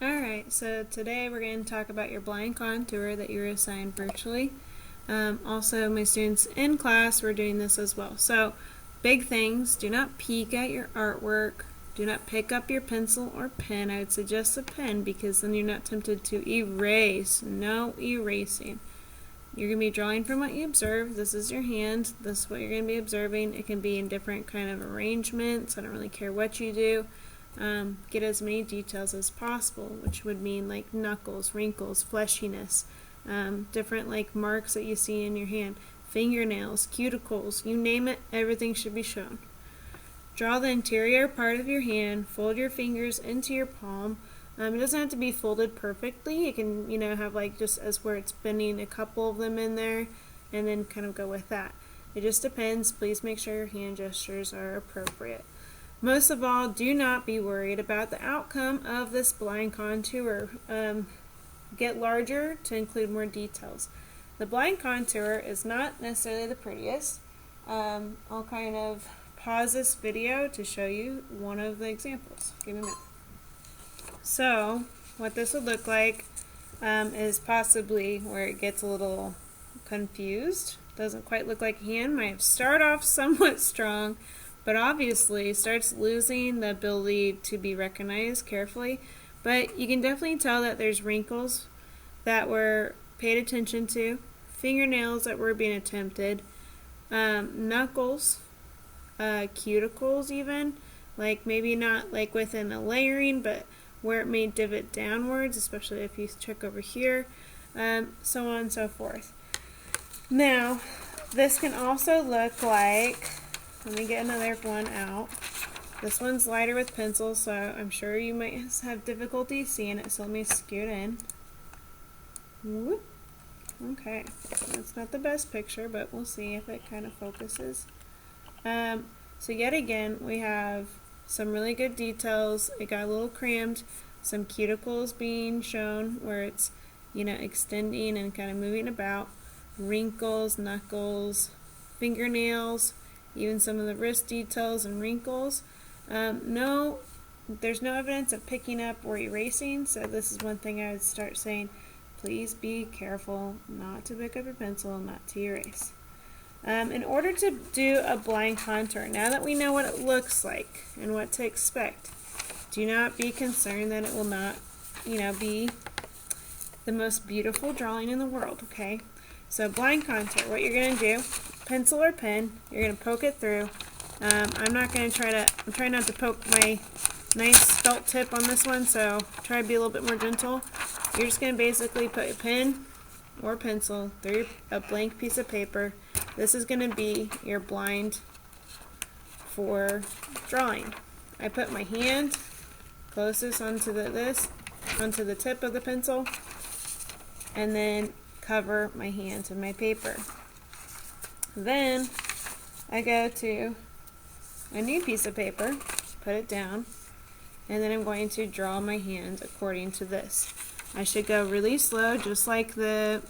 Alright, so today we're going to talk about your blind contour that you were assigned virtually. Also, my students in class were doing this as well. So, big things, do not peek at your artwork. Do not pick up your pencil or pen. I would suggest a pen because then you're not tempted to erase. No erasing. You're going to be drawing from what you observe. This is your hand. This is what you're going to be observing. It can be in different kind of arrangements. I don't really care what you do. Get as many details as possible, which would mean like knuckles, wrinkles, fleshiness, different like marks that you see in your hand, fingernails, cuticles, you name it, everything should be shown. Draw the interior part of your hand, fold your fingers into your palm. It doesn't have to be folded perfectly. You can, have like just as where it's bending a couple of them in there and then kind of go with that. It just depends. Please make sure your hand gestures are appropriate. Most of all, do not be worried about the outcome of this blind contour. Get larger to include more details. The blind contour is not necessarily the prettiest. I'll kind of pause this video to show you one of the examples. Give me a minute. So, what this would look like is possibly where it gets a little confused. Doesn't quite look like a hand. Might start off somewhat strong, but obviously starts losing the ability to be recognized carefully. But you can definitely tell that there's wrinkles that were paid attention to, fingernails that were being attempted, knuckles, cuticles even, like maybe not like within a layering, but where it may divot downwards, especially if you check over here, so on and so forth. Now, this can also look like, let me get another one out. This one's lighter with pencil, so I'm sure you might have difficulty seeing it, so let me scoot in. Whoop. Okay, that's not the best picture, but we'll see if it kind of focuses. So yet again, we have some really good details. It got a little crammed. Some cuticles being shown where it's, extending and kind of moving about. Wrinkles, knuckles, fingernails, even some of the wrist details and wrinkles. There's no evidence of picking up or erasing, so this is one thing I would start saying. Please be careful not to pick up your pencil, not to erase. In order to do a blind contour, now that we know what it looks like and what to expect, do not be concerned that it will not, be the most beautiful drawing in the world, okay? So blind contour, what you're going to do, pencil or pen, you're going to poke it through. I'm trying not to poke my nice felt tip on this one, so try to be a little bit more gentle. You're just going to basically put a pen or pencil through a blank piece of paper. This is going to be your blind for drawing. I put my hand closest onto the tip of the pencil, and then cover my hand to my paper. Then I go to a new piece of paper, put it down, and then I'm going to draw my hand according to this. I should go really slow, just like the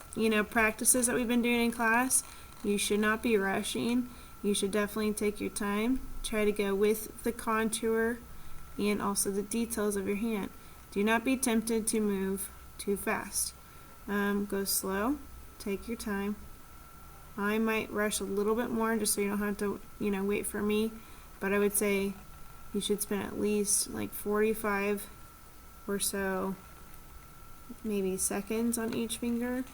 practices that we've been doing in class. You should not be rushing. You should definitely take your time. Try to go with the contour and also the details of your hand. Do not be tempted to move too fast. Go slow. Take your time. I might rush a little bit more just so you don't have to, wait for me. But I would say you should spend at least like 45 or so, maybe seconds on each finger.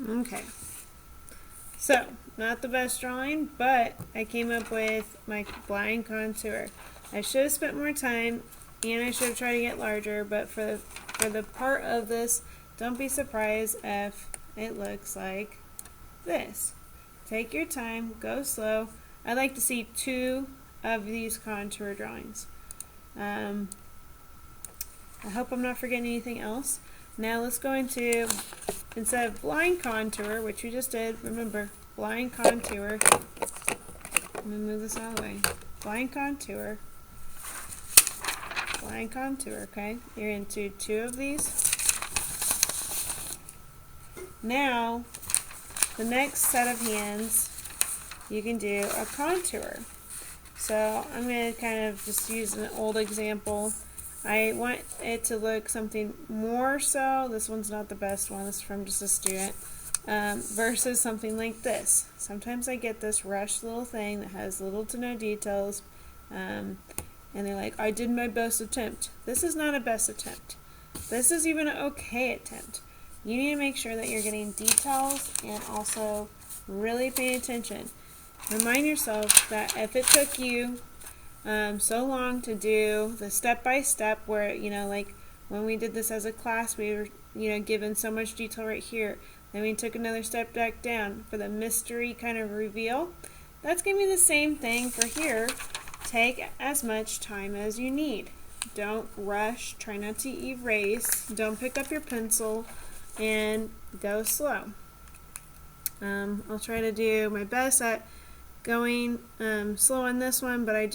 Okay. So, not the best drawing, but I came up with my blind contour. I should have spent more time, and I should have tried to get larger, but for the part of this, don't be surprised if it looks like this. Take your time, go slow. I like to see 2 of these contour drawings. I hope I'm not forgetting anything else. Now let's go into, instead of blind contour, which we just did, remember, blind contour. Let me move this out of the way. Blind contour. Blind contour, okay? You're into 2 of these. Now, the next set of hands, you can do a contour. So I'm going to kind of just use an old example. I want it to look something more so, this one's not the best one, this is from just a student, versus something like this. Sometimes I get this rushed little thing that has little to no details, and they're like, I did my best attempt. This is not a best attempt. This is even an okay attempt. You need to make sure that you're getting details and also really paying attention. Remind yourself that if it took you so long to do the step-by-step where, like when we did this as a class, we were, given so much detail right here. Then we took another step back down for the mystery kind of reveal. That's going to be the same thing for here. Take as much time as you need. Don't rush. Try not to erase. Don't pick up your pencil and go slow. I'll try to do my best at going slow on this one, but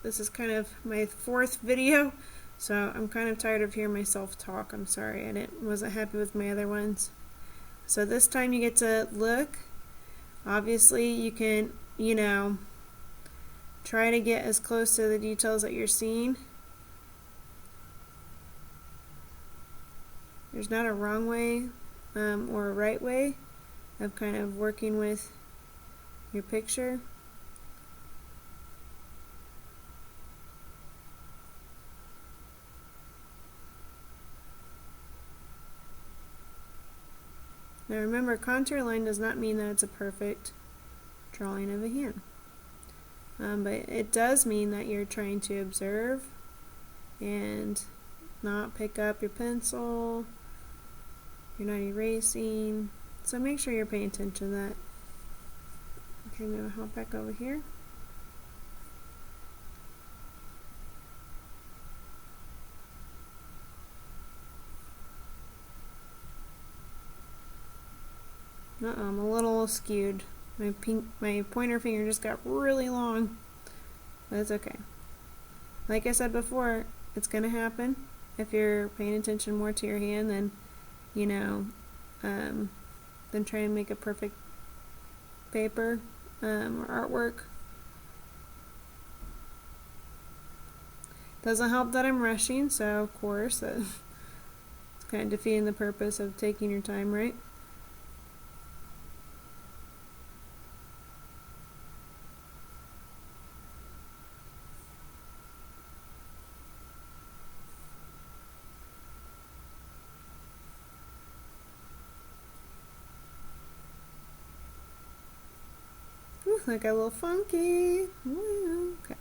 this is kind of my 4th video, so I'm kind of tired of hearing myself talk. I'm sorry, I wasn't happy with my other ones. So this time you get to look. Obviously you can, try to get as close to the details that you're seeing. There's not a wrong way or a right way of kind of working with your picture. Now remember, contour line does not mean that it's a perfect drawing of a hand. But it does mean that you're trying to observe and not pick up your pencil. You're not erasing. So make sure you're paying attention to that. Okay, I'm going to hop back over here. I'm a little skewed. My pointer finger just got really long. But it's okay. Like I said before, it's going to happen. If you're paying attention more to your hand than, than trying to make a perfect paper or artwork. Doesn't help that I'm rushing, so of course it's kind of defeating the purpose of taking your time, right? Ooh, that got a little funky. Ooh, okay.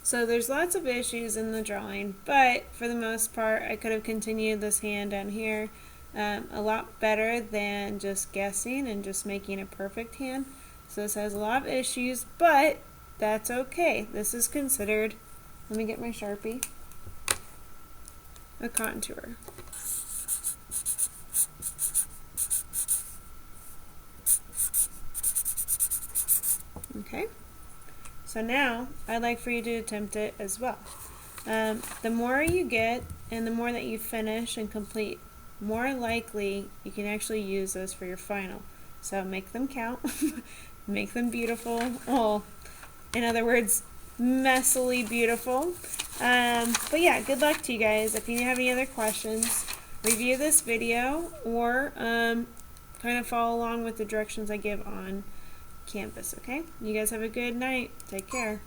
So there's lots of issues in the drawing, but for the most part I could have continued this hand down here a lot better than just guessing and just making a perfect hand. So this has a lot of issues, but that's okay. This is considered, let me get my Sharpie, a contour. Okay, so now I'd like for you to attempt it as well. The more you get and the more that you finish and complete, more likely you can actually use those for your final. So make them count, make them beautiful. Oh, in other words, messily beautiful. But yeah, good luck to you guys. If you have any other questions, review this video or kind of follow along with the directions I give on Canvas, okay? You guys have a good night. Take care.